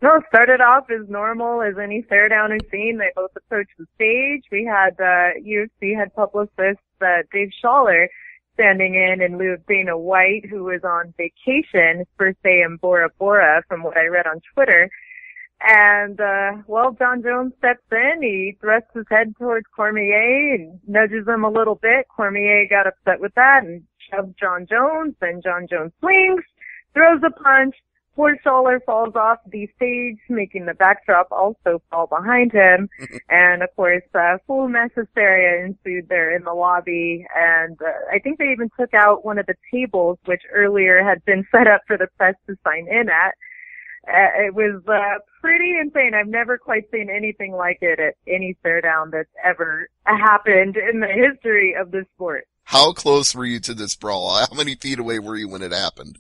No, it started off as normal as any stare down we've seen. They both approached the stage. We had UFC head publicist Dave Schaller standing in lieu of Dana White, who was on vacation, his first day in Bora Bora, from what I read on Twitter. And, John Jones steps in. He thrusts his head towards Cormier and nudges him a little bit. Cormier got upset with that and shoved John Jones. Then John Jones swings, throws a punch. Poor Schaller falls off the stage, making the backdrop also fall behind him. And, of course, full mass hysteria ensued there in the lobby. And I think they even took out one of the tables, which earlier had been set up for the press to sign in at. It was pretty insane. I've never quite seen anything like it at any stare down that's ever happened in the history of this sport. How close were you to this brawl? How many feet away were you when it happened?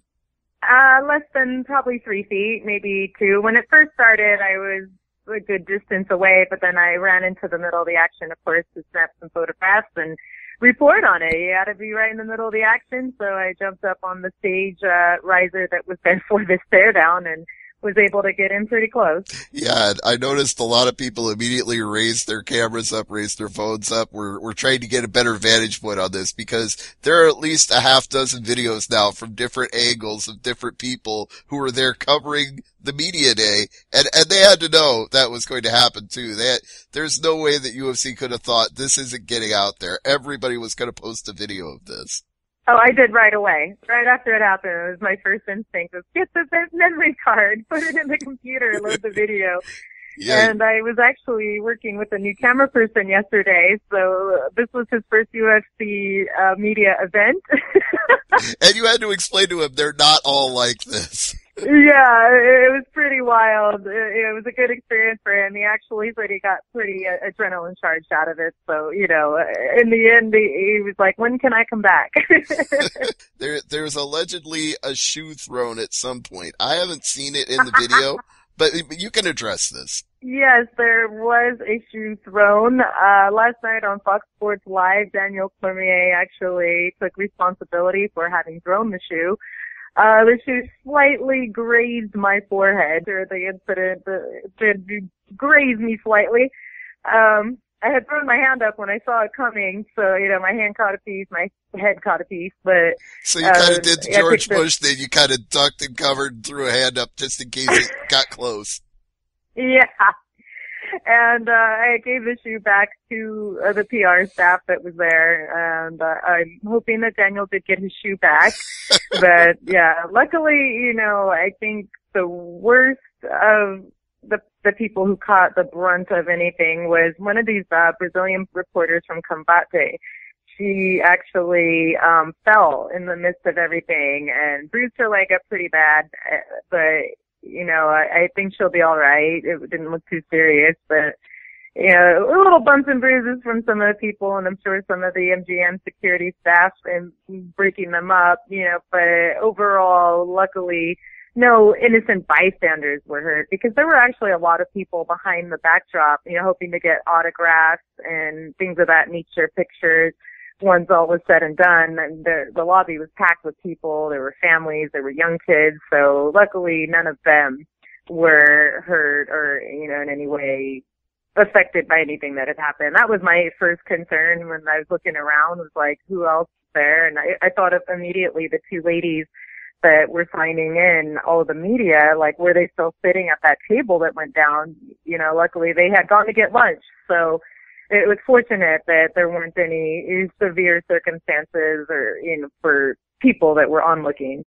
Less than probably 3 feet, maybe 2. When it first started, I was a good distance away, but then I ran into the middle of the action, of course, to snap some photographs and report on it. You had to be right in the middle of the action, so I jumped up on the stage riser that was there for the stare down and was able to get in pretty close. Yeah, I noticed a lot of people immediately raised their cameras up, raised their phones up. We're trying to get a better vantage point on this because there are at least a half dozen videos now from different angles of different people who were there covering the media day, and they had to know that was going to happen too. There's no way that UFC could have thought this isn't getting out there. Everybody was going to post a video of this. Oh, I did right away. Right after it happened, it was my first instinct was get the memory card, put it in the computer, load the video. Yeah. And I was actually working with a new camera person yesterday, so this was his first UFC media event. And you had to explain to him they're not all like this. Yeah, it was pretty wild. It was a good experience for him. He actually said he got pretty adrenaline charged out of it. So, in the end, he was like, when can I come back? There's allegedly a shoe thrown at some point. I haven't seen it in the video, but you can address this. Yes, there was a shoe thrown. Last night on Fox Sports Live, Daniel Cormier actually took responsibility for having thrown the shoe. The shoe slightly grazed my forehead, or the incident did graze me slightly. I had thrown my hand up when I saw it coming, so, my hand caught a piece, my head caught a piece, but... So you kind of did the George Bush thing, you kind of ducked and covered and threw a hand up just in case it got close. Yeah. And I gave the shoe back to the PR staff that was there, and I'm hoping that Daniel did get his shoe back. But yeah, luckily, I think the worst of the people who caught the brunt of anything was one of these Brazilian reporters from Combate. She actually fell in the midst of everything and bruised her leg up pretty bad, but I think she'll be all right. It didn't look too serious, but, little bumps and bruises from some of the people, and I'm sure some of the MGM security staff and breaking them up, but overall, luckily, no innocent bystanders were hurt because there were actually a lot of people behind the backdrop, hoping to get autographs and things of that nature, pictures. Once all was said and done, and the lobby was packed with people. There were families, there were young kids, so luckily none of them were hurt or, in any way affected by anything that had happened. That was my first concern when I was looking around, was like, who else is there? And I thought of immediately the two ladies that were signing in, all of the media, like, were they still sitting at that table that went down? Luckily they had gone to get lunch, so it was fortunate that there weren't any severe circumstances or, for people that were onlooking.